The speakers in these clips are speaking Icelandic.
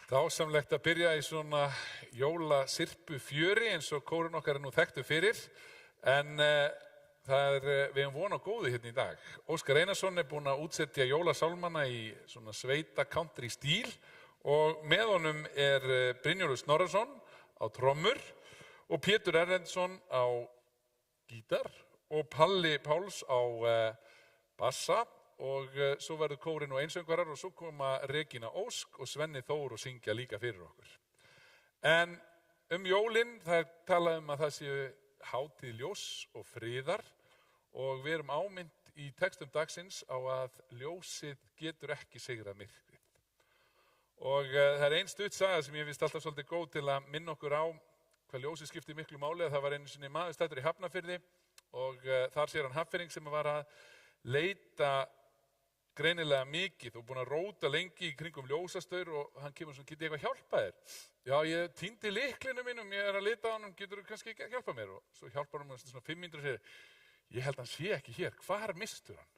Dásamlegt að byrja í svona jólasirpu fjöri eins og kórinn okkar nú þekktu fyrir, en við höfum von á góðu hérna í dag. Óskar Einarsson búinn að útsetja jólasálmana í svona sveita country stíl og með honum Brynjólfur Snorrason á trommur og Pétur Erlendsson á gítar og Palli Páls á bassa. Og svo verður kórinn og einsöngvarar og svo koma Regína Ósk og Svenni Þór og syngja líka fyrir okkur. En jólin, það talað að það séu hátíð ljós og friðar og við erum ámynd í textum dagsins á að ljósið getur ekki sigrað myrkrið. Og það ein stutt saga sem ég finnst alltaf svolítið góð til að minna okkur á hvað ljósið skiptir miklu máli. Það var einu sinni maður stættur í Hafnarfirði og þar sér hann Hafnfirðing sem var að leita greinilega mikið og búinn að róta lengi í kringum ljósastaur og hann kemur svona, get ég eitthvað hjálpa þér? Já, ég týndi lyklinu mínum, ég að leita á hann, getur þú kannski ekki að hjálpa mér? Og svo hjálpar hann svona 5 mínútur og segir, ég held hann sé ekki hér, hvar mistur hann?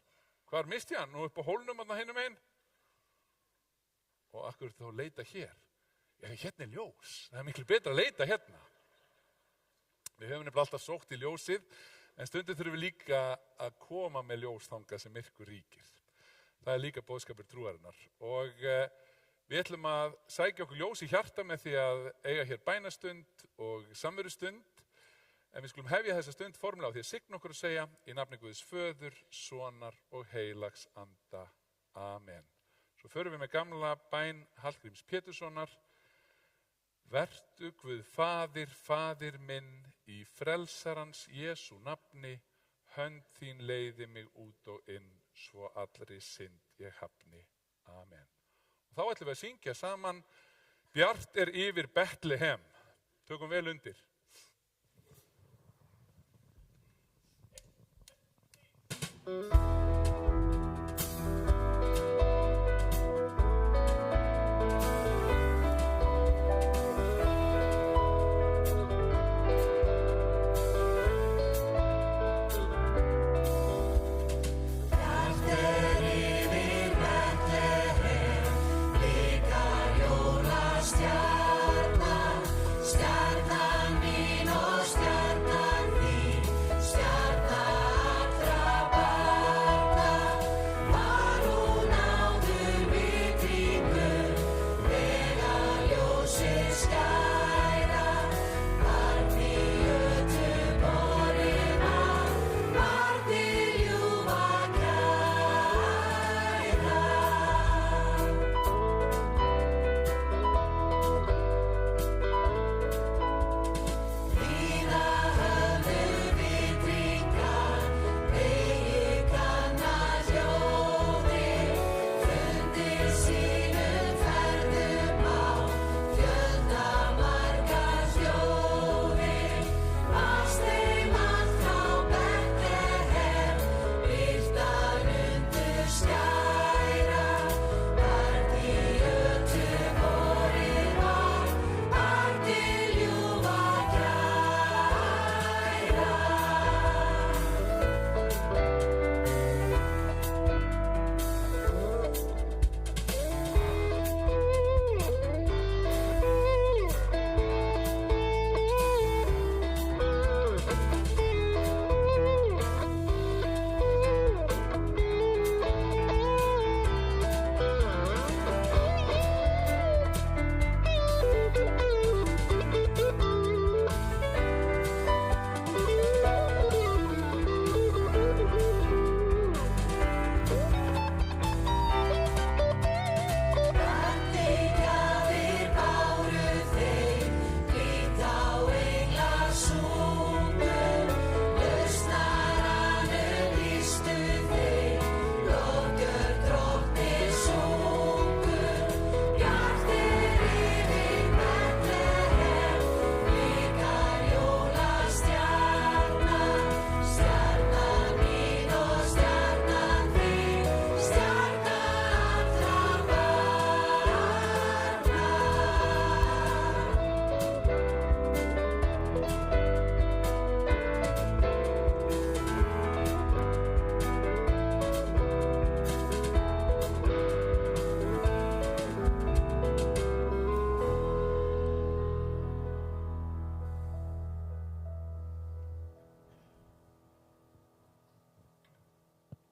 Hvar misti hann? Nú upp á hólnum hann hinum einn? Og akkur þá leita hér? Já, hérna ljós, það miklu betra að leita hérna. Við höfum nefnilega alltaf sótt í ljósið, en stundum þurfum við líka að koma með ljós þangað sem myrkur ríkir. Það líka boðskapur trúarinnar og við ætlum að sækja okkur ljós í hjarta með því að eiga hér bænastund og samverustund, en við skulum hefja þessa stund formulega á því að signa okkur og segja í nafni Guðs Föður, Sonar og Heilags Anda. Amen. Svo förum við með gamla bæn Hallgríms Péturssonar. Vertu Guð Faðir, Faðir minn, í frelsarans Jesú nafni, hönd þín leiði mig út og inn, svo allri synd ég hafni. Amen. Og þá ætlum við að syngja saman Bjart yfir Betlehem. Tökum vel undir. Stjarnan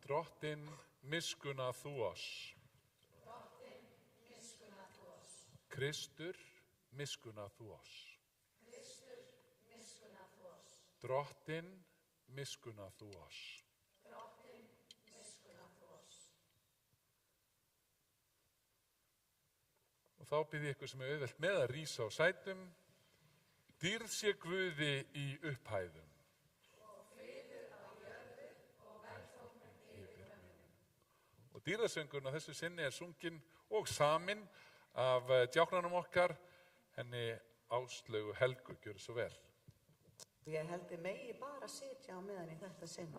Drottinn, miskunna þú oss. Kristur, miskunna þú oss. Drottinn, miskunna þú oss. Og þá bið ég ykkur sem er auðvelt með að rísa á sætum. Dýrð sé Guði í upphæðum. Og dýrðasöngurinn á þessu sinni er sunginn og saminn af djáknanum okkar, henni Áslaugu Helgu. Gjörðu svo vel. Ég held ég megi bara sitja á meðan í þetta sinn.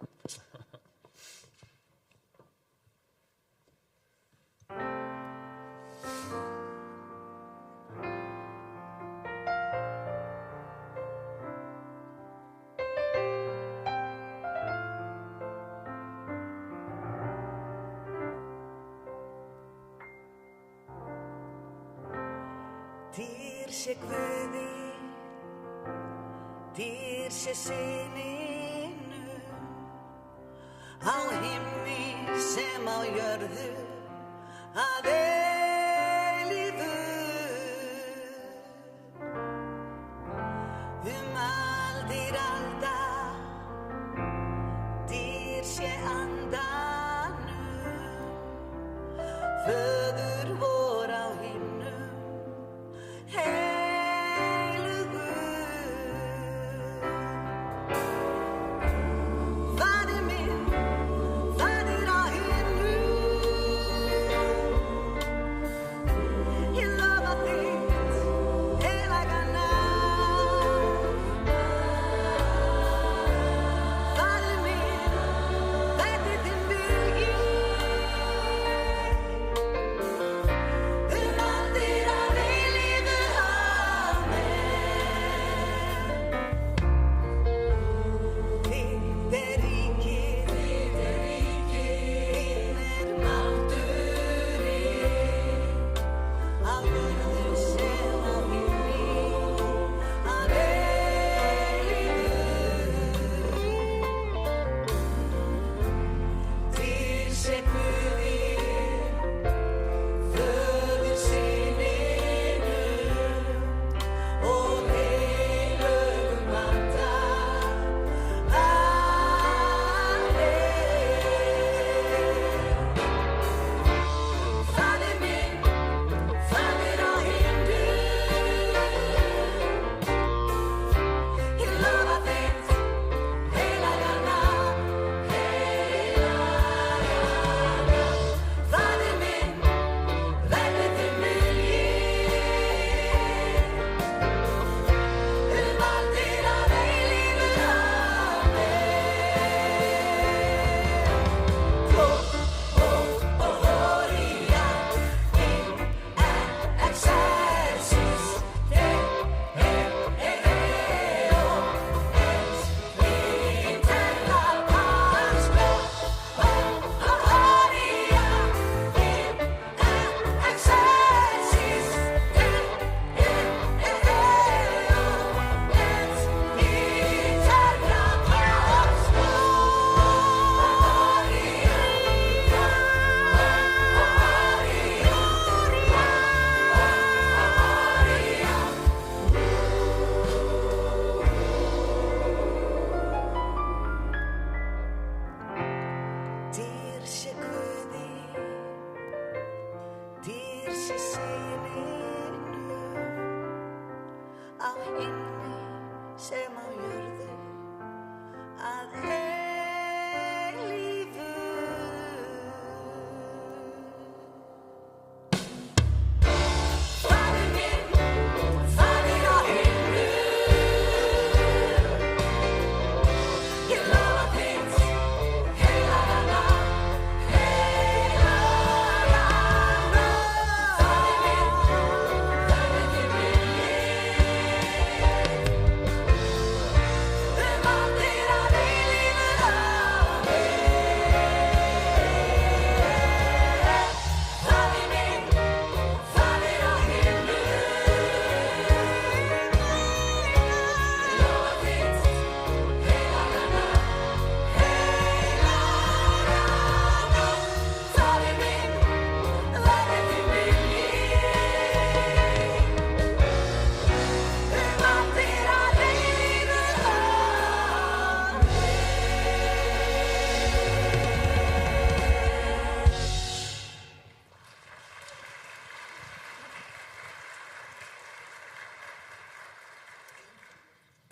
Dýr sé Guði, dýr sé Syninum, á himni sem á jörðu, að eilífu. Aldir alda, dýr sé Andanum, Föður vor á himnum, Fadir á himnum,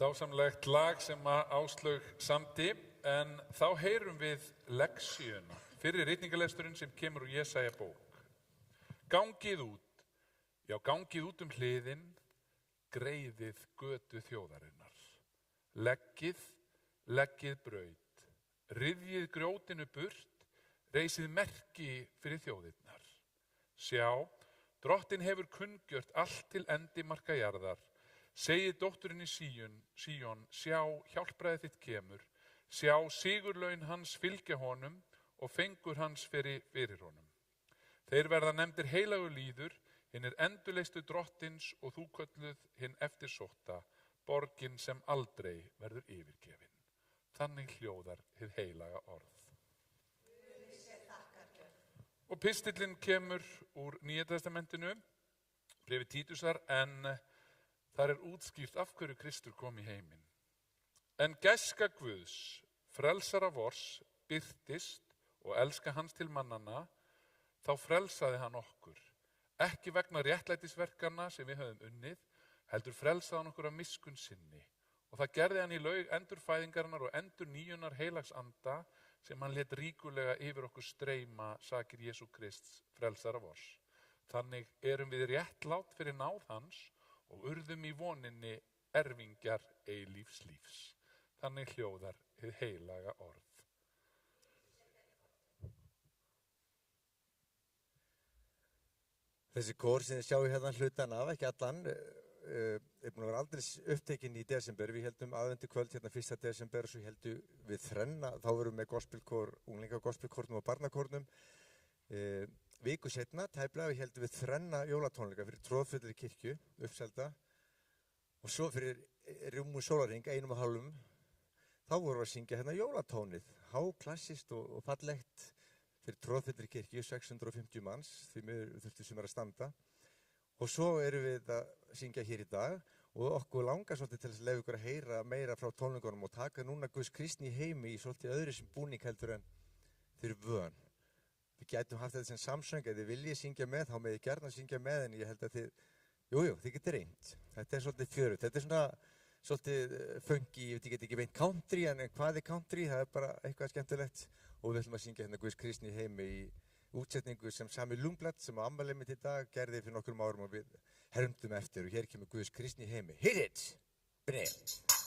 dásamlegt lag sem að Áslaug samdi, en þá heyrum við lexíuna, fyrri ritningalesturinn sem kemur úr Jesaja bók. Gangið út, já gangið út hliðin, greiðið götu þjóðarinnar. Leggið braut, ryðjið grjótinu burt, reisið merki fyrir þjóðirnar. Sjá, Drottinn hefur kunngjört allt til endimarka jarðar. Segið dótturinni Síón, sjá, hjálpræðið þitt kemur. Sjá, sigurlaun hans fylgja honum og fengur hans fyrir honum. Þeir verða nefndir heilagur lýður, hinir endurleistu Drottins og þú kölluð hinn eftirsótta, borgin sem aldrei verður yfirgefin. Þannig hljóðar hið heilaga orð. Og pistillinn kemur úr Nýja testamentinu, bréfi Títusar, en þar útskýrt af hverju Kristur kom í heiminn. En gæska Guðs, frelsara vors, birtist og elska hans til mannanna, þá frelsaði hann okkur. Ekki vegna réttlætisverkanna sem við höfum unnið, heldur frelsaði hann okkur af miskunn sinni. Og það gerði hann í laug endurfæðingarinnar og endurnýjunar heilags anda, sem hann lét ríkulega yfir okkur streyma sakir Jesú Krists frelsara vors. Þannig erum við réttlát fyrir náð hans og urðum í voninni erfingjar eilífs lífs. Þannig hljóðar hið heilaga orð. Þessi kór sem þið sjáu hérna hlutan af, ekki allan, búin að vera aldrei upptekinn í desember. Við heldum aðvendu kvöld hérna 1. desember og svo heldum við þrenna, þá vorum við með gospelkór, unglingagospelkórnum og barnakórnum. Viku setna, tæplega, við heldum við þrenna jólatónleika fyrir Tróðfullri kirkju, Uppselda, og svo fyrir rúmum sólarhring, 1,5, þá vorum við að syngja hérna jólatónið, háklassist og fallegt fyrir Tróðfullri kirkju, 650 manns, því við þurftum sem að standa. Og svo erum við að syngja hér í dag og okkur langar svolítið til að leyfa ykkur að heyra meira frá tónleikunum og taka núna Guðs kristni í heimi í svolítið öðru sem búning heldur en þeir vön. Við gætum haft þetta sem samsöng, ef þið viljið syngja með, þá með þið gjarnan syngja með, en ég held að þið getið reynt. Þetta svolítið fjörut, þetta svona svolítið funky, ég get ekki beint country, en hvað country, það bara eitthvað skemmtilegt. Og við ætlum að syngja hérna Guðs kristni í heimi í útsetningu sem Sami Lundblad, sem á afmæli mitt í dag, gerði fyrir nokkrum árum og við hermdum eftir, og hér kemur Guðs kristni í heimi. Hit it! Brett! Kristni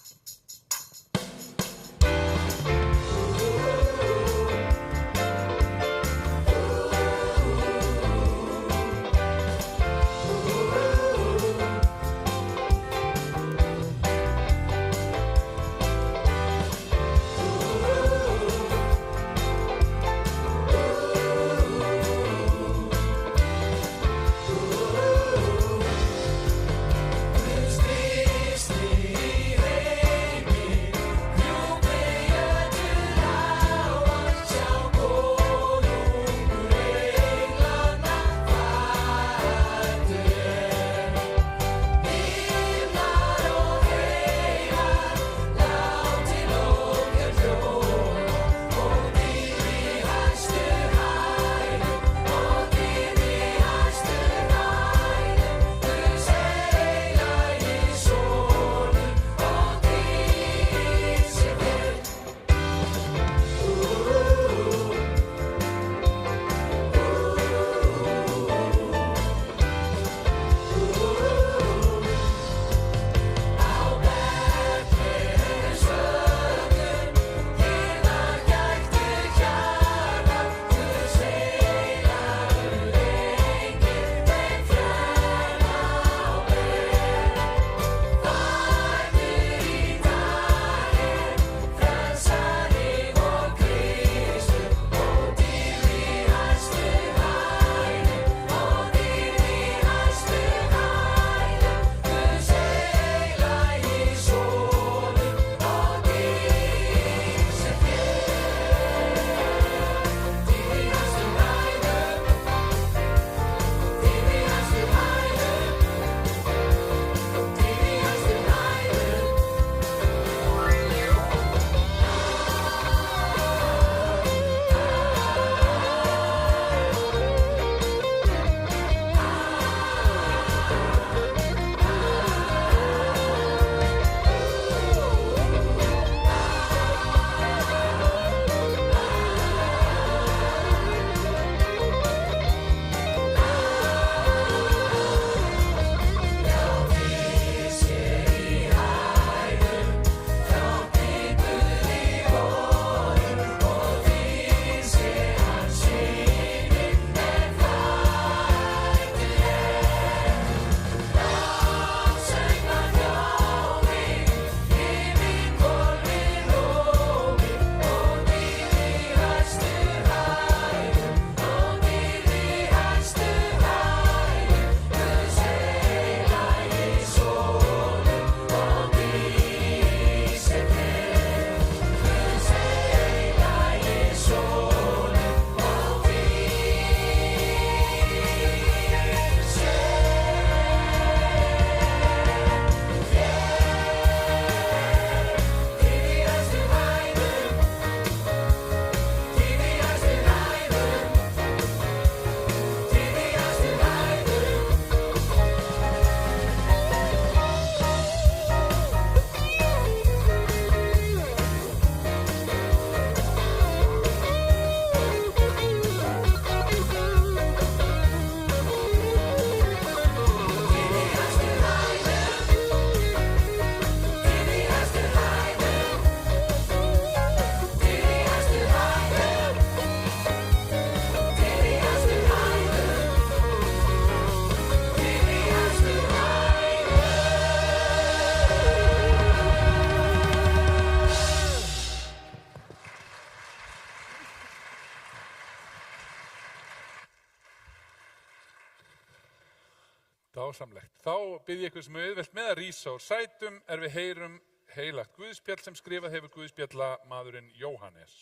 Dásamlegt. Þá bið ég ykkur sem auðvelt með að rísa úr sætum við heyrum heilagt Guðspjall sem skrifað hefur Guðspjallamaðurinn Jóhannes.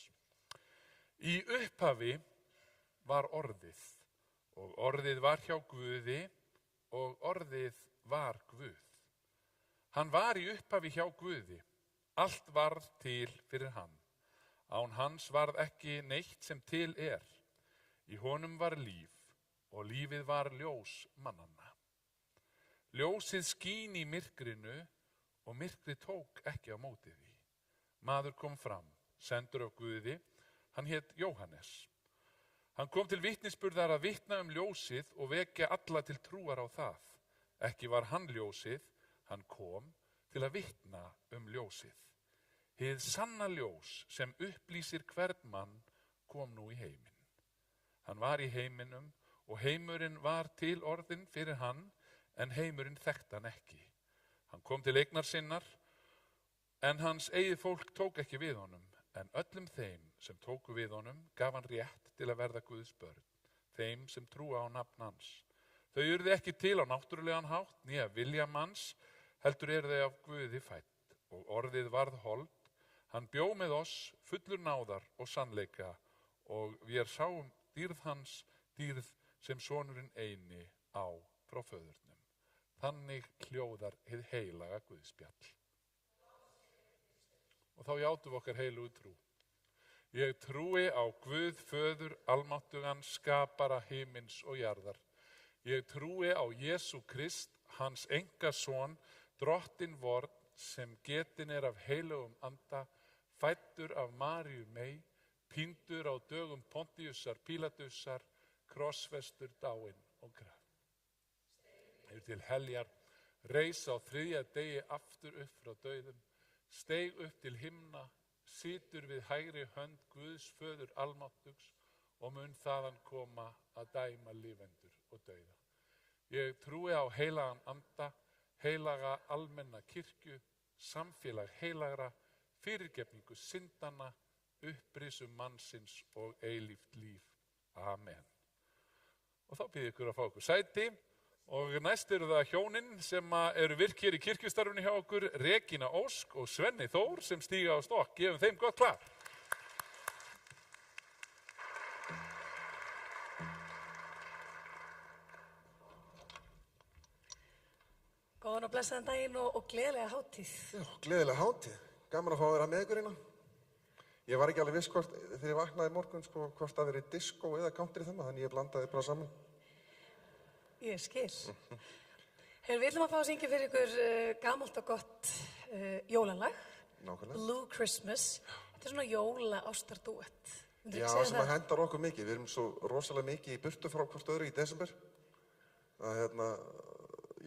Í upphafi var orðið og orðið var hjá Guði og orðið var Guð. Hann var í upphafi hjá Guði. Allt varð til fyrir hann. Án hans varð ekki neitt sem til Í honum var líf og lífið var ljós mannanna. Ljósið skín í myrkrinu og myrkrið tók ekki á móti því. Maður kom fram, sendur af Guði, hann hét Jóhannes. Hann kom til vitnisburðar að vitna ljósið og vekja alla til trúar á það. Ekki var hann ljósið, hann kom til að vitna ljósið. Hið sanna ljós sem upplýsir hvern mann kom nú í heiminn. Hann var í heiminum og heimurinn var til orðinn fyrir hann, en heimurinn þekkti hann ekki. Hann kom til eignar sinnar, en hans eigið fólk tók ekki við honum, en öllum þeim sem tóku við honum gaf hann rétt til að verða Guðs börn, þeim sem trúa á nafn hans. Þau urðu ekki til á náttúrulegan hátt, né af vilja manns, heldur þau af Guði fædd, og orðið varð hold. Hann bjó með oss fullur náðar og sannleika, og við sáum dýrð hans, dýrð sem sonurinn eini á frá föðurnum. Þannig hljóðar hið heilaga Guðspjall. Og þá játum við okkar heilugu trú. Ég trúi á Guð föður almáttugan, skapara himins og jarðar. Ég trúi á Jesú Krist, hans engason, drottin vorn, sem getin af heilugum anda, fæddur af Maríu mey, píndur á dögum Pontiusar Pílatusar, krossfestur, dáinn og grafinn. Til heljar, reis á þriðja degi aftur upp frá dauðum, steig upp til himna, situr við hægri hönd Guðs föður almáttugs og mun þaðan koma að dæma lifendur og dauða. Ég trúi á heilagan anda, heilaga almenna kirkju, samfélag heilagra, fyrirgefningu syndanna, upprisu mannsins og eilíft líf. Amen. Og þá bið ég ykkur að fá okkur sæti. Og næst eru það hjónin sem eru virk hér í kirkjustarfinu hjá okkur, Regína Ósk og Svenni Þór sem stíga á stokk. Gefum þeim gott klap. Góðan og blessaðan daginn og gleðilega hátíð. Já, gleðilega hátíð. Gaman að fá að vera með ykkur hérna. Ég var ekki alveg viss hvort, þegar ég vaknaði í morgun, hvort það verið disco eða country þemma, þannig ég blandaði bara saman. Ég skil. Við ætlum að fá að syngja fyrir ykkur gamalt og gott jólalag. Nákvæmlega. Blue Christmas. Þetta svona jóla-ástardúett. Já, sem að hendar okkur mikið. Við erum svo rosalega mikið í burtu frá hvort öðru í desember. Það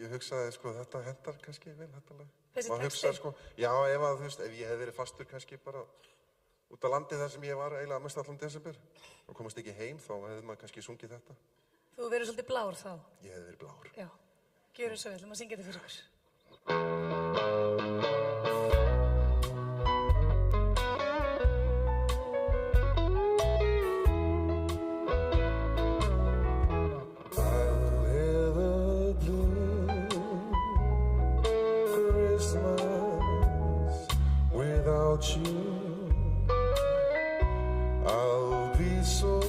ég hugsaði, þetta hendar kannski vel, þetta lag. Þessi texti? Já, ef ég hef verið fastur kannski bara út á landi þar sem ég var eiginlega mest allan desember og komast ekki heim, þá hefði maður kannski sungið þetta. Þú verið svolítið blár þá? Ég hefði verið blár. Já, gjörum svo vel, maður syngja þetta fyrir ykkur. I'll live a blue Christmas without you. I'll be so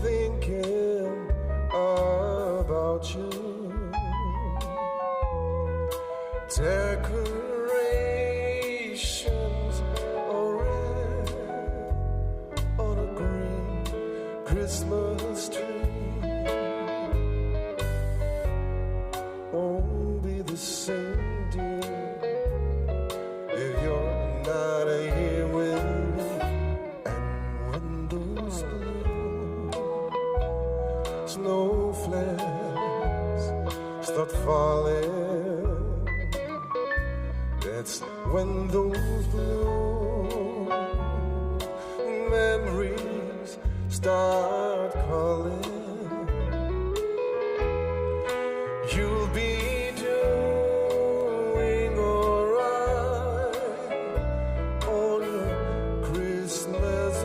thinking about you. Decorations are red on a green Christmas tree. Won't be the same, dear, if you're not here with me. And when those snowflakes start falling, that's when those blue memories start calling. You'll be doing alright on your Christmas,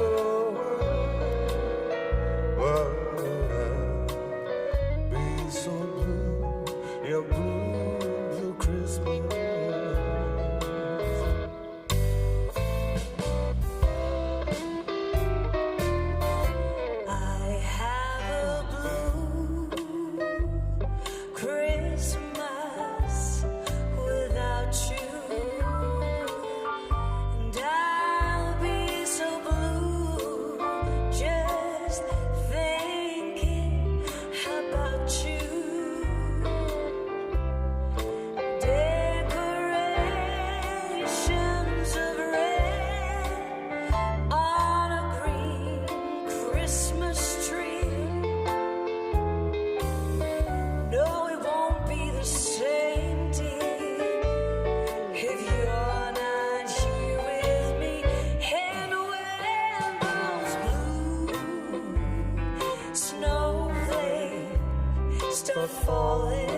falling,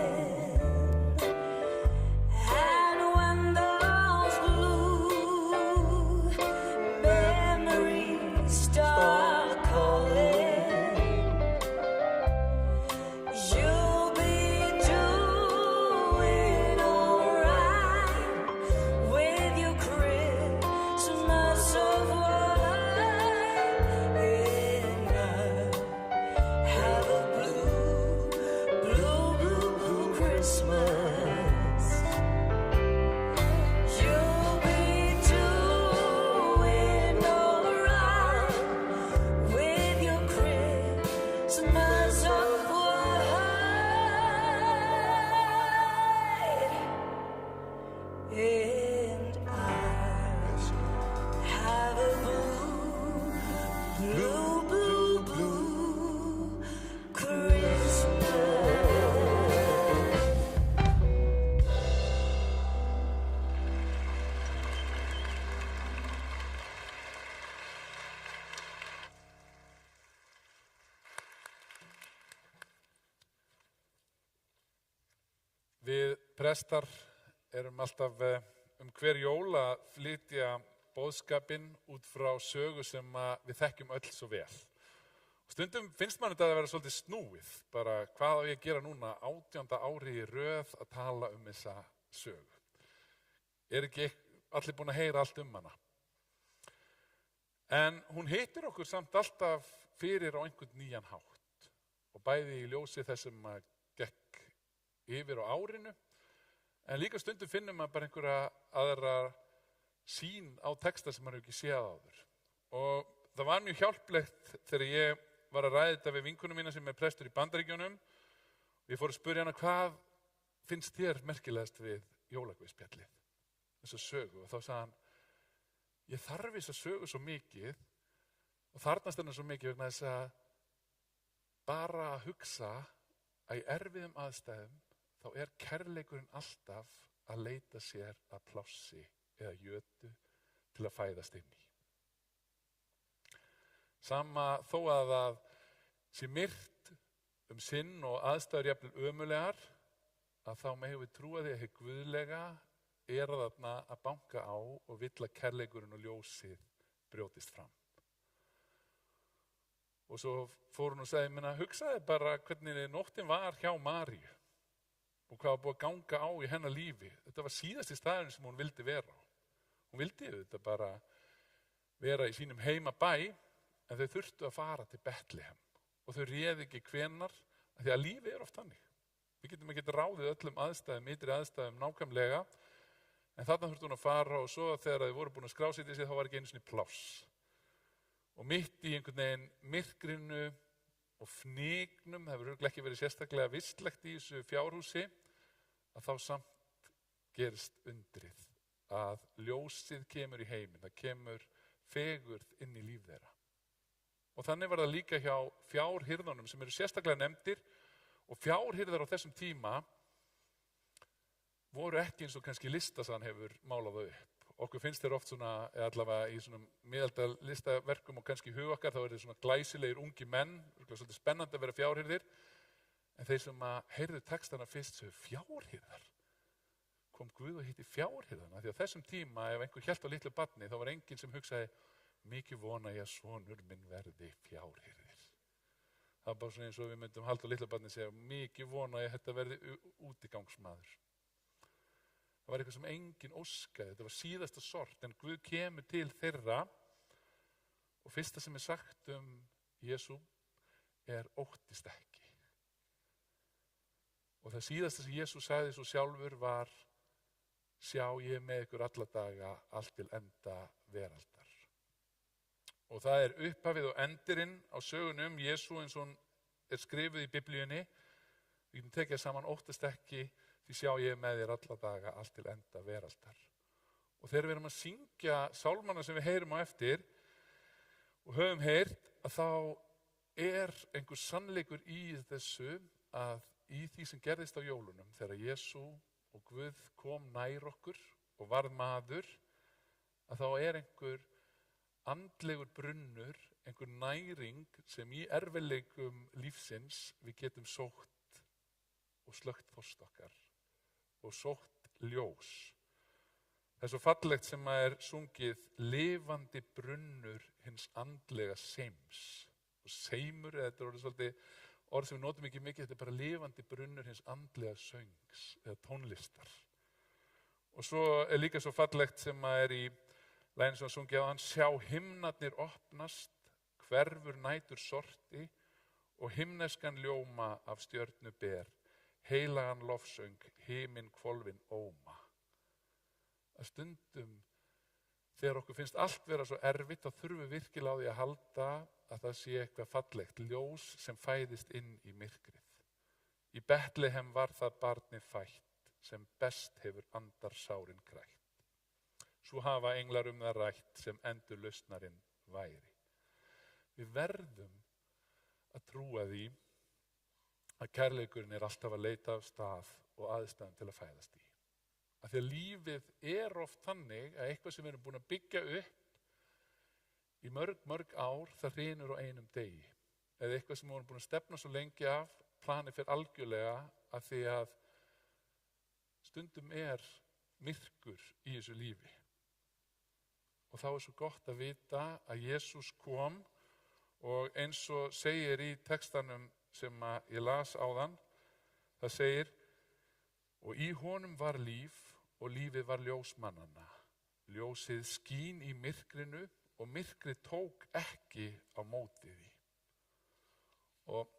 and when those blue memories start calling, you'll be doing alright with your Christmas of white, and I have a blue, blue, blue, blue Christmas. You'll be doing alright with your Christmas of white, and I have a blue, blue, blue, blue Christmas. Við prestar erum alltaf hver jól að flytja boðskapinn út frá sögu sem við þekkjum öll svo vel. Og stundum finnst mann þetta að vera svolítið snúið, bara hvað á ég að gera núna 18. ári í röð að tala þessa sögu. Ekki allir búin að heyra allt hana? En hún hittir okkur samt alltaf fyrir á einhvern nýjan hátt og bæði í ljósi þess sem gekk yfir á árinu, en líka stundum finnum maður bara einhverja aðra sýn á texta sem maður hefur ekki séð áður. Og það var mjög hjálplegt þegar ég var að ræða þetta við vinkonum mína sem prestur í Bandaríkjunum. Ég fór að spurja hana, hvað finnst þér merkilegast við jólaguðspjallið, þessa sögu? Og þá sagði hann, ég þarf þessa sögu svo mikið og þarfnast hennar svo mikið vegna þess að bara að hugsa að í erfiðum aðstæðum þá kærleikurinn alltaf að leita sér að plássi eða jötu til að fæðast inn í. Sama þó að það sé myrkt sinn og aðstæður jafnvel ömulegar, að þá megum við trúa því að hið guðlega þarna að banka á og vill að kærleikurinn og ljósið brjótist fram. Og svo fór hún og sagði, hugsaði bara hvernig nóttin var hjá Maríu og hvað var búið að ganga á í hennar lífi. Þetta var síðasti staðurinn sem hún vildi vera á. Hún vildi þetta bara vera í sínum heimabæ, en þau þurftu að fara til Betlehem og þau réði ekki hvenar, því að lífið oft þannig. Við getum ekki ráðið öllum aðstæðum, ytri aðstæðum nákvæmlega, en þarna þurftu hún að fara og svo þegar þau voru búin að skrásetja sig þá var ekki einu sinni pláss. Og mitt í einhvern veginn myrkrinu og fnignum, það hefur örugglega ekki verið sérstaklega vistlegt í þessu fjárhúsi, að þá samt gerist undrið að ljósið kemur í heiminn, það kemur fegurð inn í líf þeirra. Og þannig var það líka hjá fjárhirðunum sem eru sérstaklega nefndir, og fjárhirðar á þessum tíma voru ekki eins og kannski listasann hefur málað þau upp. Okkur finnst þeir oft svona, eða allavega í svona miðaldal listaverkum og kannski hug okkar, þá eru þeir svona glæsilegir ungi menn, svolítið spennandi að vera fjárhirðir, en þeir sem heyrðu textana fyrst sögðu fjárhirðar. Kom Guð og hitti fjárhirðana, því á þessum tíma ef einhver hélt á litlu barni, þá var enginn sem hugsaði, mikið vona ég að sonur minn verði fjárhirðir. Það var bara svona eins og við myndum halda á litlu barni og segja, mikið vona ég að þetta verði útigangsmaður. Það var eitthvað sem enginn óskaði, þetta var síðasta sort, en Guð kemur til þeirra og fyrsta sem sagt Jesú óttist ekki. Og það síðasta sem Jesú sagði svo sjálfur var, sjá ég með ykkur alla daga allt til enda veraldar. Og það upphafið og endirinn á sögunum Jesú eins og hún skrifuð í Biblíunni. Við getum tekið saman, óttast ekki, því sjá ég með þér alla daga allt til enda veraldar. Og þegar við erum að syngja sálmana sem við heyrum á eftir og höfum heyrt, að þá einhver sannleikur í þessu, að í því sem gerðist á jólunum, þegar Jesú og Guð kom nær okkur og varð maður, að þá einhver andlegur brunnur, einhver næring sem í erfiðleikum lífsins við getum sótt og slökkt þorst okkar og sótt ljós. Það er svo fallegt sem að sungið lifandi brunnur hins andlega seims. Og seimur, þetta er orðið svolítið orð sem við notum ekki mikið, þetta er bara lifandi brunnur hins andlega söngs eða tónlistar. Og svo er líka svo fallegt sem að í laginu sem að sungið á hann, sjá himnarnir opnast, hverfur nætur sorti og himneskan ljóma af stjörnu ber, heilagan lofsöng, himinn hvolfin óma. Að stundum, þegar okkur finnst allt vera svo erfitt, þá þurfum við virkilega á því að halda að það sé eitthvað fallegt, ljós sem fæðist inn í myrkrið. Í Betlehem var það barnið fætt, sem best hefur andarsárin krætt. Svo hafa englar það rætt sem endurlausnarinn væri. Við verðum að trúa því að kærleikurinn er alltaf að leita af stað og aðstæðum til að fæðast í. Af því að lífið er oft þannig að eitthvað sem við erum búin að byggja upp í mörg ár, það hrynur á einum degi. Eða eitthvað sem við erum búin að stefna svo lengi af, planið fyrir algjörlega af því að stundum er myrkur í þessu lífi. Og þá er svo gott að vita að Jesús kom og eins og segir í textanum sem ég las áðan, það segir, og í honum var líf og lífið var ljós mannanna. Ljósið skín í myrkrinu og myrkrið tók ekki á móti því. Og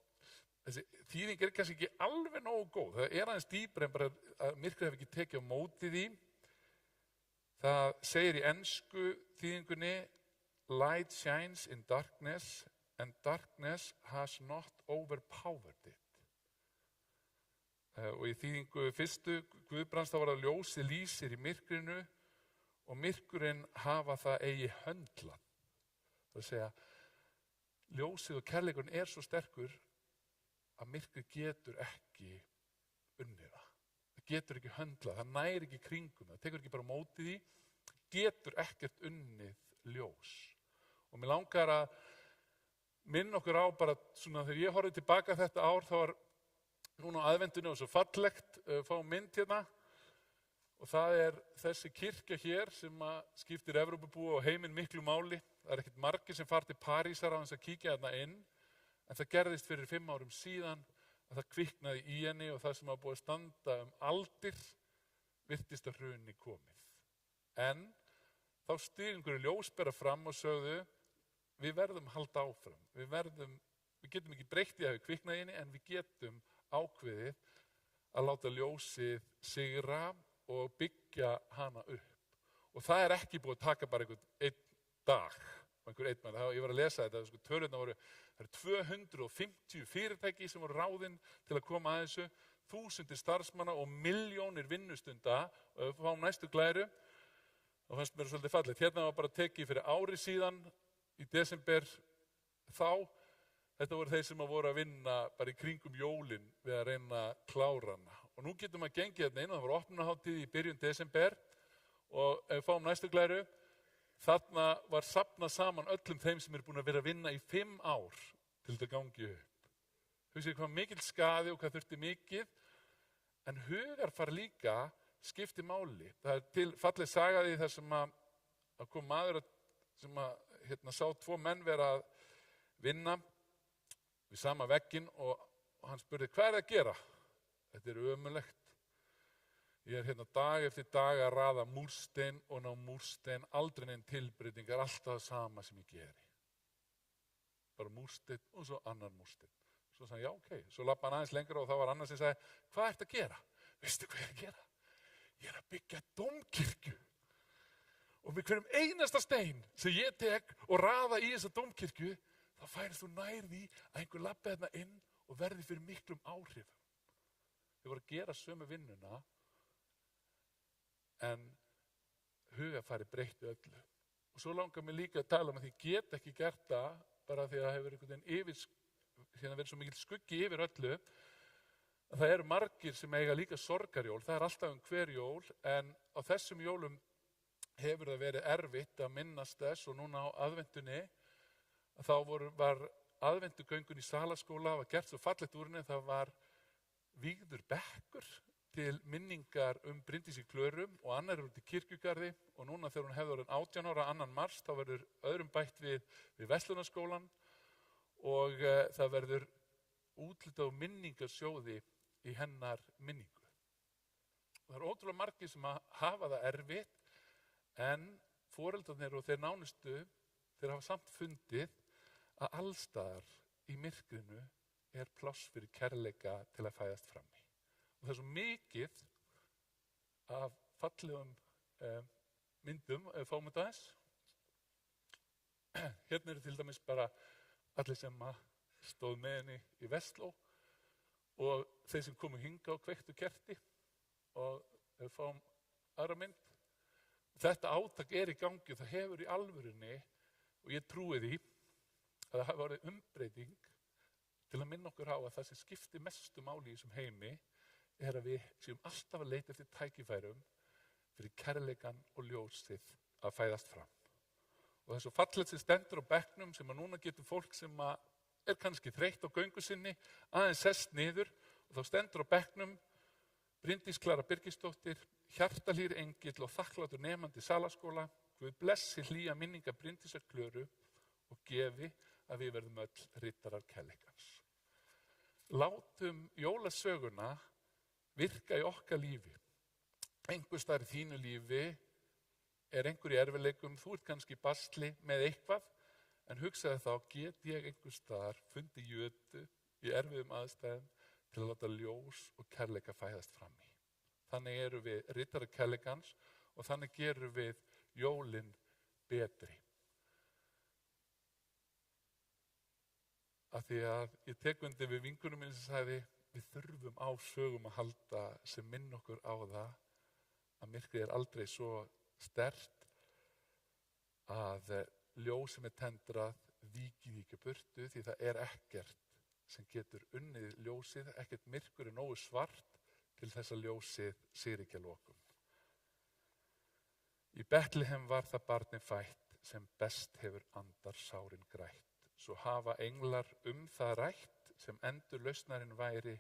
þessi þýðing er kannski ekki alveg nógu góð. Það er aðeins dýpra en bara að myrkrið hefur ekki tekið á móti því. Það segir í ensku þýðingunni, light shines in darkness and darkness has not overpowered it. Og í þýðingu fyrstu Guðbrands þá var það ljósið lýsir í myrkrinu og myrkurinn hafa það eigi höndlan. Það segja, ljósið og kærleikurinn er svo sterkur að myrkrið getur ekki unnið það. Það getur ekki höndlað, það næri ekki kringum, það tekur ekki bara móti því, getur ekkert unnið ljós. Og mér langar að minna okkur á bara svona þegar ég horfði tilbaka þetta ár, þá var núna á aðvendunni og svo fallegt, fá mynd hérna og það er þessi kirkja hér sem skiptir Evrópubúa og heiminn miklu máli. Það er ekkert margir sem fara til Parísar á þess að kíkja þarna inn, en það gerðist fyrir 5 árum síðan að það kviknaði í henni og það sem búið að standa aldir virtist að hruni komið. En þá stigu einhverju ljósbera fram og sögðu, við verðum halda áfram, við getum ekki breytt í að við kviknaði í henni, en við getum ákveðið að láta ljósið sigra og byggja hana upp. Og það er ekki búið að taka bara einn dag og einhver einn mann. Ég var að lesa þetta, tölurnar voru, það eru 250 fyrirtæki sem voru ráðin til að koma að þessu, 1000 starfsmanna og milljónir vinnustunda, og ef við fáum næstu glæru, þá fannst mér svolítið fallegt. Hérna var bara tekið fyrir ári síðan, í desember þá. Þetta voru þeir sem voru að vinna bara í kringum jólin við að reyna að klára hana. Og nú getum við að gengið hérna inn og það var opnunarhátíð í byrjun desember og ef við fáum næstu glæru, þarna var safnað saman öllum þeim sem eru búin að vera að vinna í 5 ár til þetta gangi upp. Hugsið hvað mikill skaði og hvað þurfti mikið, en hugarfar líka skipti máli. Það er til falleg sagaði þar sem að kom maður sem sá 2 menn vera að vinna við sama vegginn og hann spurði, hvað er það að gera? Þetta er ömurlegt. Ég er hérna dag eftir dag að raða múrstein og ná múrstein, aldrei neinn tilbreytingar, alltaf það sama sem ég geri. Bara múrstein og svo annar múrstein. Svo sagði hann, já, ok. Svo lappa hann aðeins lengra og þá var annar sem sagði, hvað ert að gera? Veistu hvað ég er að gera? Ég er að byggja dómkirkju. Og með hverjum einasta stein sem ég tek og raða í þessa dómkirkju, þá færist þú nær því að einhver lappi þarna inn og verði fyrir miklum áhrifum. Þau voru að gera sömu vinnuna, en hugarfari breytti öllu. Og svo langar mér líka að tala um að ég get ekki gert það, bara því að það hefur einhvern veginn verið svo mikill skuggi yfir öllu, að það eru margir sem eiga líka sorgarjól, það er alltaf hver jól, en á þessum jólum hefur það verið erfitt að minnast þess og núna á aðvendunni, þá var aðvendugöngun í Salaskóla, það var gert svo fallegt úr henni, það var vígður bekkur til minningar Bryndísi Klöru og annar út í kirkjugarði og núna þegar hún hefði orðin 18 ára 2. mars þá verður öðrum bætt við Verslunarskólann og það verður útlitað minningarsjóði í hennar minningu. Það eru ótrúlega margir sem hafa það erfitt en foreldrarnir og þeir nánustu þeir hafa samt fundið að allstaðar í myrkrinu pláss fyrir kærleika til að fæðast fram í. Og það er svo mikið af fallegum myndum, fáum þetta aðeins. Hérna eru til dæmis bara allir sem stóð með henni í Vestló og þeir sem komu hingað og kveiktu kerti og við fáum aðra mynd. Þetta átak í gangi og það hefur í alvörunni og ég trúi því að það hafi orðið umbreyting til að minna okkur á að það sem skiptir mestu máli í þessum heimi að við séum alltaf að leita eftir tækifærum fyrir kærleikann og ljósið að fæðast fram. Og það er svo fallegt sem stendur á bekknum sem núna getur fólk sem kannski þreytt á göngu sinni aðeins sest niður og þá stendur á bekknum Bryndís Klara Birgisdóttir, hjartalýr engill og þakklátur nemandi Salaskóla, Guð blessi hlýja minningar Bryndísar Klöru og gefi að við verðum öll rittarar kærleikans. Látum jólasöguna virka í okkar lífi. Einhvers staðar í þínu lífi einhver í erfiðleikum, þú ert kannski í basli með eitthvað, en hugsaðu þá, get ég einhvers staðar fundið jötu í erfiðum aðstæðum til að láta ljós og kærleika fæðast fram í. Þannig erum við rittarar kærleikans og þannig gerum við jólin betri. Af því að ég tek undir við vinkonum minn sem sagði við þurfum á sögum að halda sem minn okkur á það að myrkrið aldrei svo sterkt að ljós sem tendrað víkið ekki burtu því það ekkert sem getur unnið ljósið, ekkert myrkur nógu svart til þess að ljósið sér ekki að lokum. Í Betlehem var það barni fætt sem best hefur andar sárin grætt. Svo hafa englar það rætt sem endur lausnarinn væri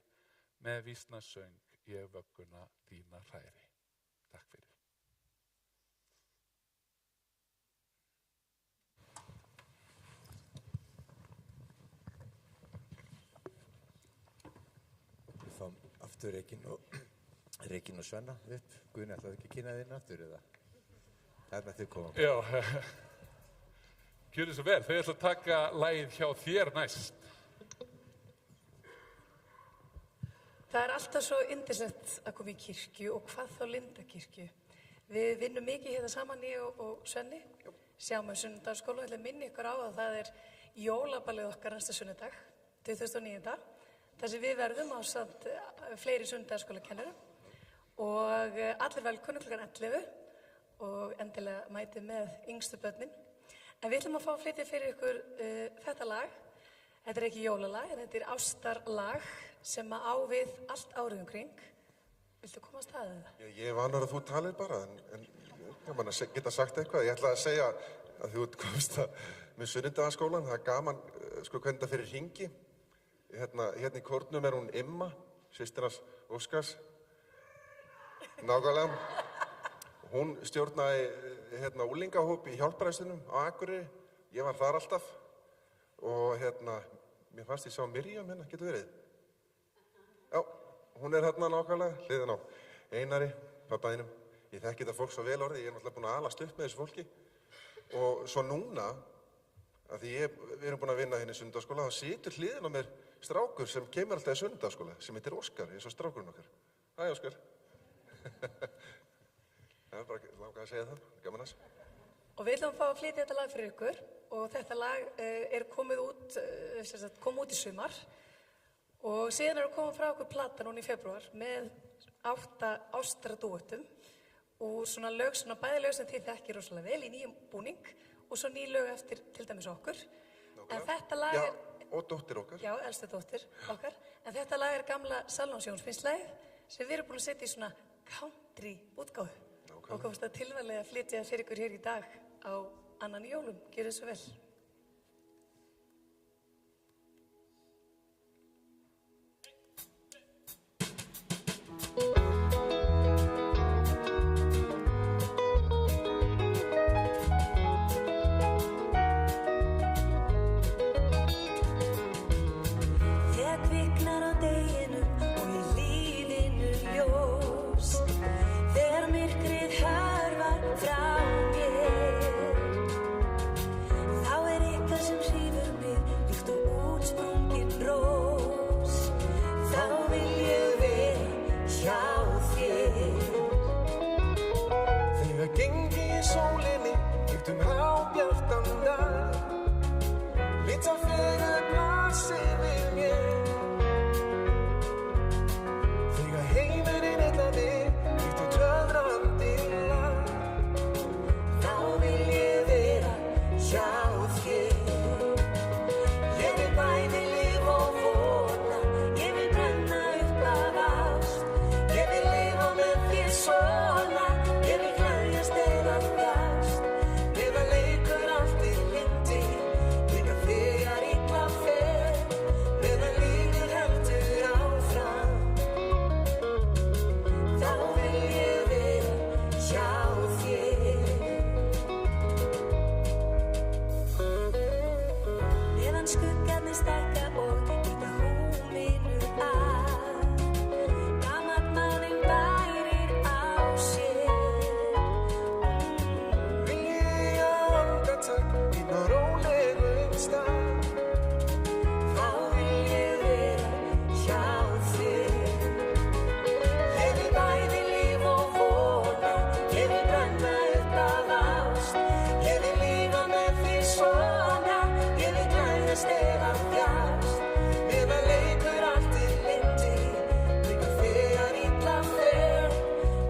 með vísna söng ég vögguna þína hræri. Takk fyrir. Við fáum aftur Regín og Svenna upp. Guðni, ætlaðu ekki að kynna þín aftur eða? Þarna þau koma. Já, gjörðu svo vel. Þau ætla að taka lagið hjá þér næst. Það alltaf svo yndislegt að koma í kirkju og hvað þá Lindakirkju. Við vinnum mikið hérna saman ég og Svenni. Sjáum sunnudagsskóla, ég ætla að minna ykkur á að það jólaballið okkar næsta sunnudag, 2009. Þar sem við verðum á samt fleiri sunnudagsskólakennurum og allir velkunni klukkan 11 og endilega mætið með yngstu börnin. En við ætlum að fá að flytja fyrir ykkur þetta lag. Þetta ekki jólalag, en þetta ástarlag sem á við allt árið kring. Viltu koma að staðið það? Ég vanar að þú talir bara, en gaman að geta sagt eitthvað. Ég ætla að segja að þú komst með sunnudagaskólan, það gaman hvernig það fyrir hringi. Hérna í kórnum hún Imma, systir hans Óskars. Nákvæmlega. Hún stjórnaði úlingahóp í hjálparæðstunum á Akureyri. Ég var þar alltaf. Og mér fannst ég sá Miriam getur verið. Já, hún hérna nákvæmlega, hliðin á Einari, pappaðinum. Ég þekki þetta fólk svo vel orðið, ég náttúrulega búin að alast upp með þessu fólki. Og svo núna, af því við erum búin að vinna hérna í sunnudagsskóla, þá situr hliðin á mér strákur sem kemur alltaf í sunnudagsskóla, sem heitir Óskar, eins og strákurinn okkar. Hæ, Óskar. Það bara langaði að segja það, gaman að. Og við ætlum að fá að flytja þetta lag fyrir ykkur og þetta lag komið út, kom út í sumar og síðan komið frá okkur plata núna í febrúar með 8 ástaradúettum og svona lög, bæði lög sem þið þekkir rosalega vel í nýjum búning og svo ný lög eftir til dæmis okkur. En þetta lag og dóttir okkar. Já, elstu dóttir okkar. En þetta lag gamla Salónsjónsfinnslagið sem við erum búin að setja í svona country útgáfu. Og komst það tilvæglega að flytja fyrir ykkur hér í dag á annan í jólum. Gjörðu svo vel. Líta þegar blasir við mér Þegar heimurinn heita þig Líkt og töfrandi lag Þá vil ég vera hjá þér Ég vil bæði lifa og vona Ég vil brenna upp af ást Ég vil lifa með þér svona Ég vil glæðjast eða þjást Meðan leikur allt í lyndi Líka þegar illa fer Meðan lífið heldur áfram Þá vil ég vera hjá þér Meðan skuggarnir stækka og líta húminu að Gamall maðurinn bærir á sér Vil ég andartak inn á rólegum stað Þá vil ég vera hjá þér Ég vil bæði lifa og vona Ég vil brenna upp af ást Ég vil lifa með þér svona Ég vil glæðjast eða þjást Meðan leikur allt í lyndi Líka þegar illa fer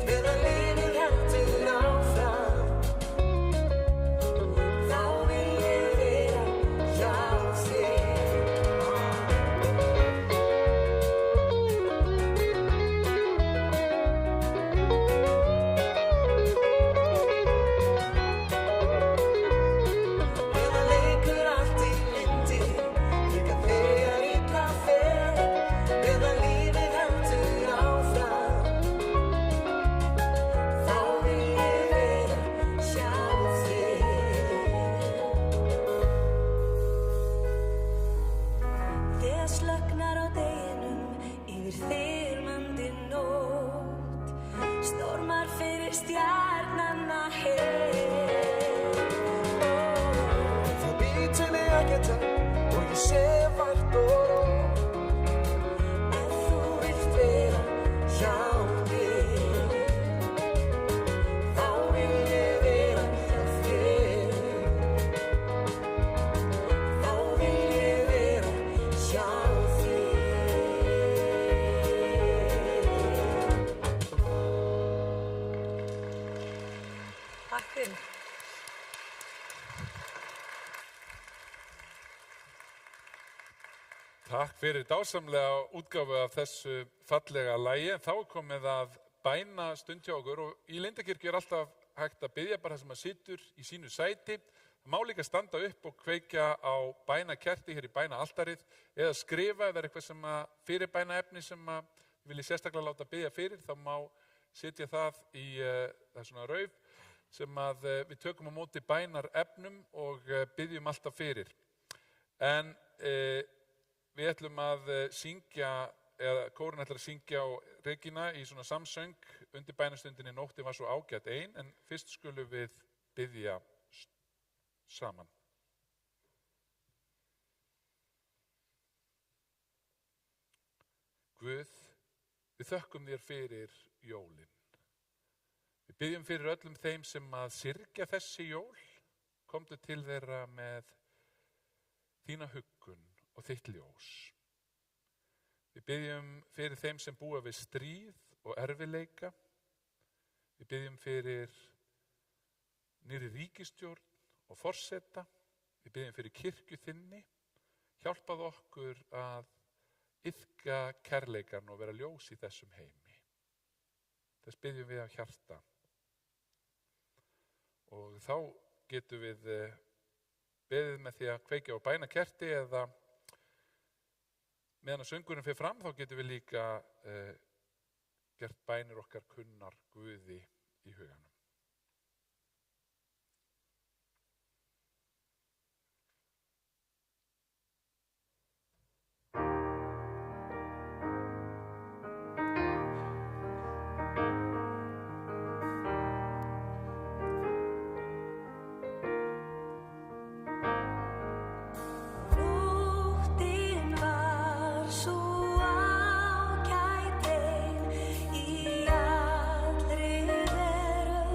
Meðan lífið heldur áfram Þá vil ég vera hjá þér Meðan leikur allt í lyndi Líka þegar illa fer Meðan lífið heldur áfram Þá vil ég vera hjá þér Þegar slöknar á deginum Yfir þyrmandi nótt Stormar fyrir stjarnanna heim Það býtur mig að geta Og ég sé vart og rótt Ef þú vilt vera hjá mér Þá vil ég vera hjá þér Þá vil ég vera hjá þér Takk fyrir. Takk fyrir dásamlega útgáfu af þessu fallega lagi. Þá er komið að bæna stund hjá okkur og í Lindakirkju er alltaf hægt að biðja bara það sem að situr í sínu sæti. Það má líka standa upp og kveikja á bænakerti hér í bænaaltarið eða skrifa ef það er eitthvað sem að fyrir bænaefni sem að vilji sérstaklega láta biðja fyrir, þá má setja það í það er svona rauf sem að við tökum á móti bænarefnum og biðjum alltaf fyrir. En við ætlum að syngja, eða kórinn ætlar að syngja á Regína í svona samsöng undir bænastundinni Nóttin var svo ágæt ein, en fyrst skulum við biðja saman. Guð, við þökkum þér fyrir jólin. Við biðjum fyrir öllum þeim sem að syrgja þessi jól. Komdu til þeirra með þína huggun og þitt ljós. Við biðjum fyrir þeim sem búa við stríð og erfiðleika. Við biðjum fyrir nýrri ríkisstjórn og forseta. Við biðjum fyrir kirkju þinni. Hjálpað okkur að iðka kærleikan og vera ljós í þessum heimi. Þess biðjum við af hjarta. Og þá getum við beðið með því að kveikja á bænakerti eða meðan að söngurinn fer fram þá getum við líka gert bænir okkar kunnar Guði í huganum. Nóttin var svo ágæt ein í allri veröld.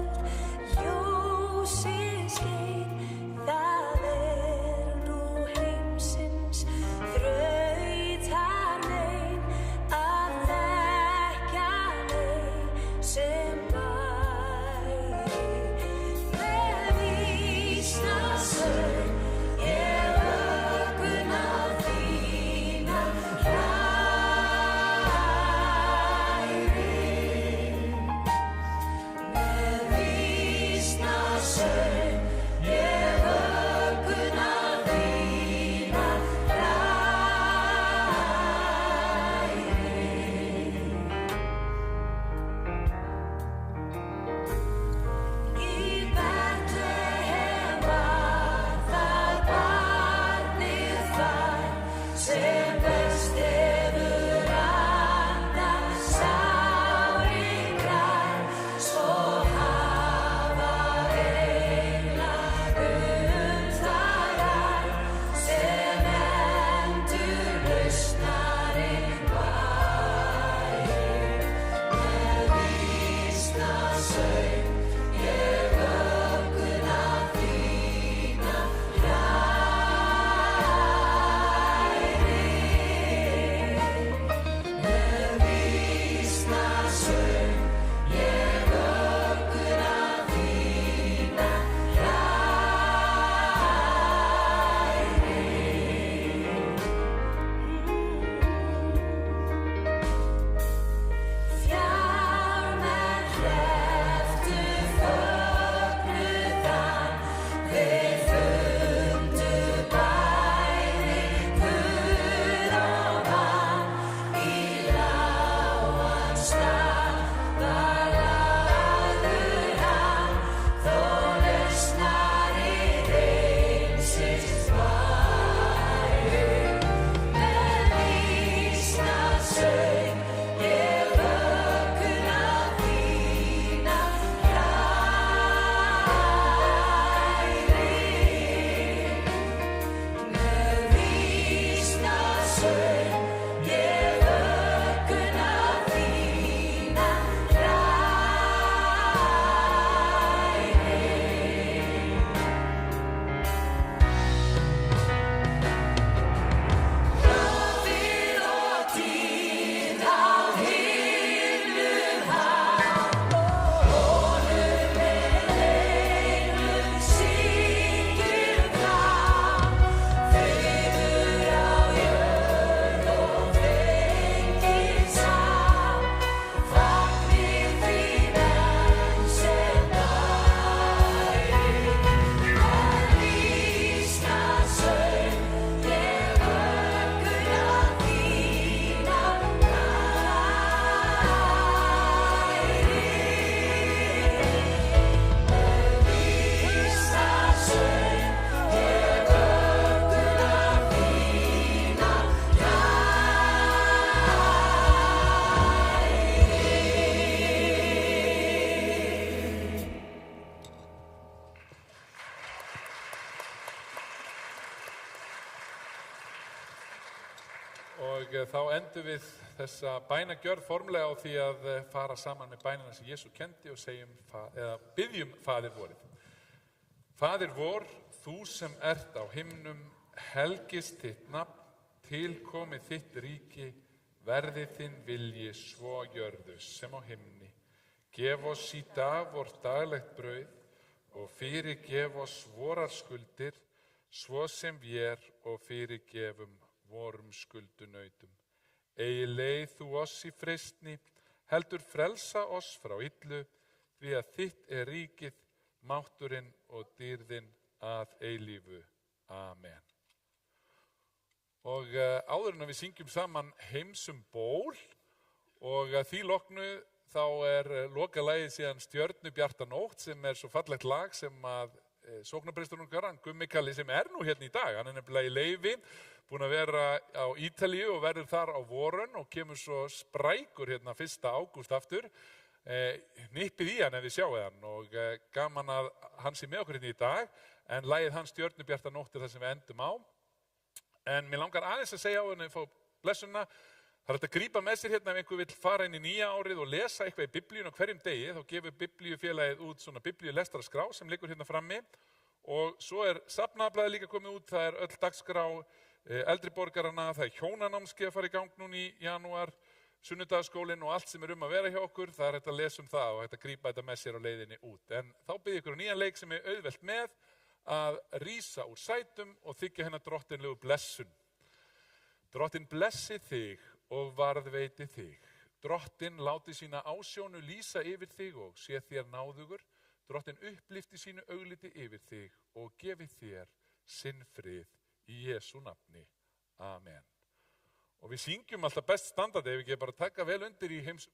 Og þá endum við þessa bænagjörð formlega á því að fara saman með bænina sem Jesú kendi og byggjum Faðir vorið. Faðir vor, þú sem ert á himnum, helgist þitt nafn, tilkomi þitt ríki, verði þinn vilji svo á jörðu sem á himni. Gef oss í dag vort daglegt brauð og fyrirgef oss vorar skuldir, svo sem vér og fyrirgefum vorum skuldunautum. Eigi leið þú oss í freistni, heldur frelsa oss frá illu, því að þitt ríkið, mátturinn og dýrðin að eilífu. Amen. Og áður en við syngjum saman Heimsum ból og að því loknu þá lokalagið síðan Stjörnubjarta nótt sem svo fallegt lag sem að sóknarpresturinn okkar, hann Gummi Kalli sem nú hérna í dag, hann nefnilega í leyfi, búinn að vera á Ítalíu og verður þar á vorun og kemur svo sprækur hérna 1. ágúst aftur. Nippið í hann ef þið sjáið hann og gaman að hann sé með okkur hérna í dag, en lagið hans Stjörnubjarta nótt það sem við endum á. En mér langar aðeins að segja á henni fá blessunna, það hægt að grípa með sér hérna ef einhver vill fara inn í nýja árið og lesa eitthvað í Biblíun á hverjum degi, þá gefur Biblíufélagið út svona Biblíulestrarskrá sem liggur hérna frammi og svo safnaðarblaðið líka komið út, það öll dagskrá eldri borgarana, það hjónanámskeið að fara í gang núna í janúar, sunnudagaskólinn og allt sem að vera hjá okkur, það hægt að lesa það og hægt að grípa þetta með sér á leiðinni út. En þá bið ykkur nýjan leik sem auðvelt með að rísa úr sætum og þykja hennar drottinlegu blessun. Drottin blessi þig og varðveiti þig. Drottin láti sína ásjónu lýsa yfir þig og sé þér náðugur. Drottin upplifti sínu augliti yfir þig og gefi þér sinn frið í Jesú nafni. Amen. Og við syngjum alltaf best standandi ef við ekki bara taka vel undir í Heimsum.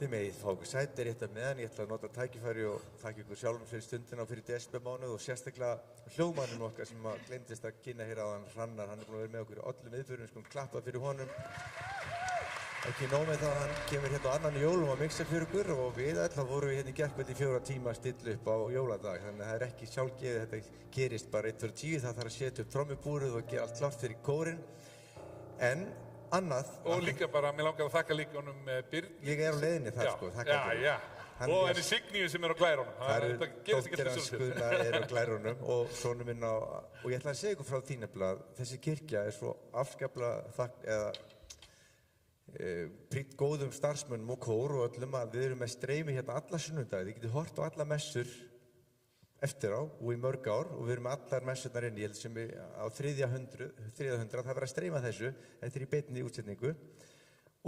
Þið megið fá okkur sæti rétt að meðan. Ég ætla að nota tækifæri og þakka ykkur sjálfum fyrir stundina og fyrir desembermánuð og sérstaklega hljóðmannum okkar sem gleymdist að kynna hér áðan, Hrannar. Hann búinn að vera með okkur í öllum viðburðum, við skulum klappa fyrir honum. Ekki nóg með það, hann kemur hérna á annan jólum að mixa fyrir okkur og við öll vorum við hérna í gærkvöldi í 4 tíma að stilla upp á jóladag. Þannig að það ekki sjálfgefið, þetta gerist bara 1 fyrir 10, það þarf að setja upp trommubúrið og gera allt klárt fyrir kórinn. En annað... Og líka bara, mér langar að þakka líka honum Birni. Ég á leiðinni þar sko, þakka fyrir. Já. Og henni Signíu sem á glærunum. Það dóttir hans Guðna á glærunum og sonur minn og ég ætla að segja ykkur frá því nefnilega að þessi kirkja svo afskaplega prýtt góðum starfsmönnum og kór og öllum að við erum með streymi hérna alla sunnudagi. Þið getið hort á alla messur eftir á og í mörg ár og við erum með allar messurnar inn, ég held sem við á 300, það verður að streyma þessu, þetta í beinni útsetningu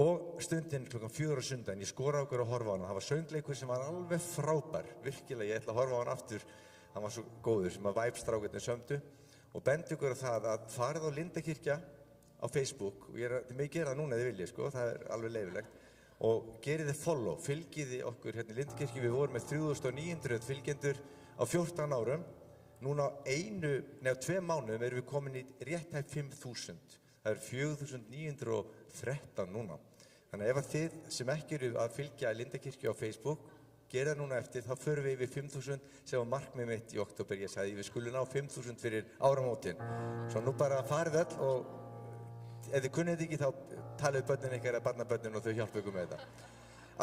og stundin klukkan 4 á sundaginn, ég skora okkur að horfa á hana, það var söngleikur sem var alveg frábær, virkilega, ég ætla að horfa á hann aftur, hann var svo góður sem að væpstrákarnir sömdu og bendi ykkur að það að farið á Lindakirkja á Facebook og þið megið gera það núna ef þið viljið sko, það alveg leyfilegt og gerið þið follow, fylgiði okkur hérna í Lindakirkju, við vorum með 3900 fylgjendur á 14 árum, núna á 2 mánuðum erum við komin í rétt hægt 5000, það 4913 núna, þannig að ef þið sem ekki eru að fylgja Lindakirkju á Facebook, gera það núna eftir, þá förum við yfir 5000 sem var markmið mitt í október, ég sagði við skulum ná 5000 fyrir áramótin, svo nú bara farið öll og ef þið kunnið þetta ekki þá talið börnin ykkar eða barnabörnin og þau hjálpa ykkur með þetta.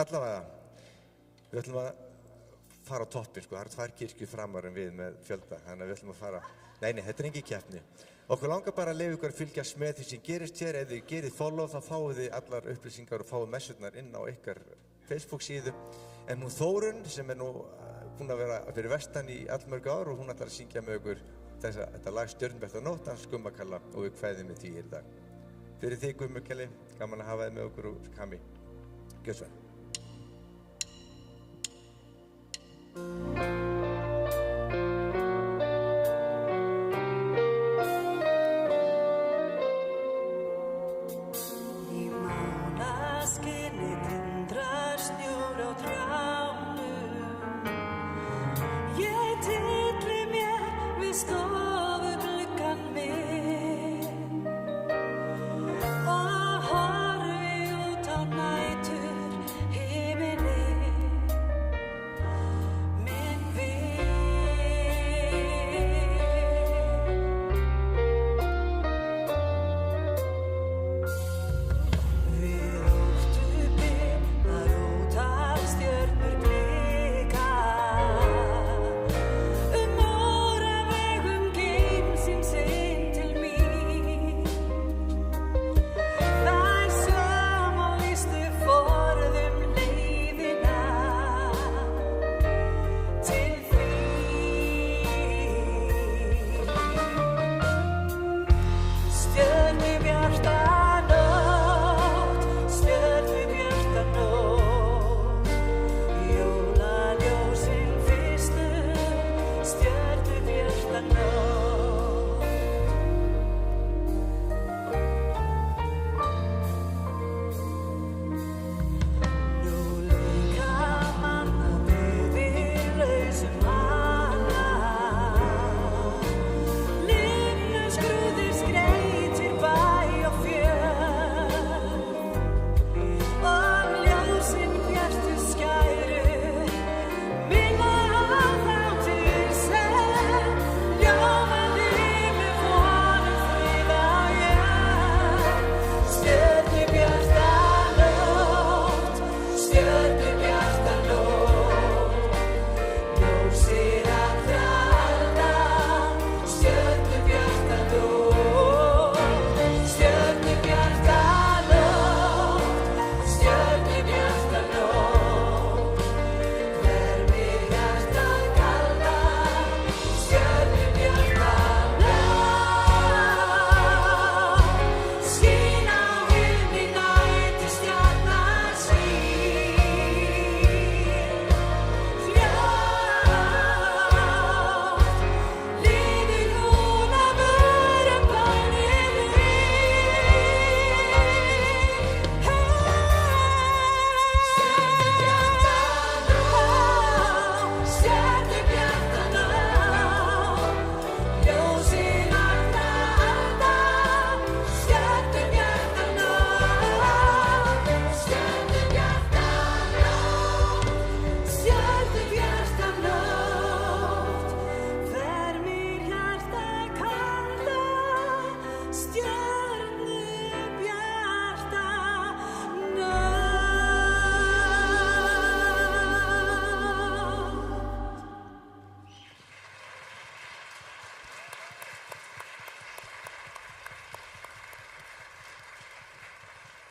Allavega, við ætlum að fara á toppinn sko, það eru 2 kirkjur framar en við með fjölda, þannig að við ætlum að fara, nei, þetta engin keppni. Okkur langar bara að leyfa ykkur að fylgjast með því sem gerist hér, ef þið gerið follow þá fáið þið allar upplýsingar og fáið messurnar inn á ykkar Facebook síðu. En nú Þórunn sem nú búin að vera fyrir vestan í allmörg ár og hún ætlar að syngja með ykkur þetta lag Stjörnubjarta nótt af Skummakalla og við kveðjum með því hér í dag. Fyrir þig Guðmundur, gaman að hafa þið með okkur úr Kami. Gjörðu svo vel.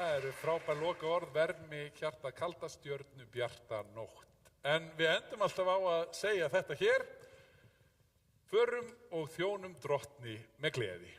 Það eru frábær loka orð, vermi, hjarta, kalda stjörnu, bjarta nótt. En við endum alltaf á að segja þetta hér. Förum og þjónum drottni með gleði.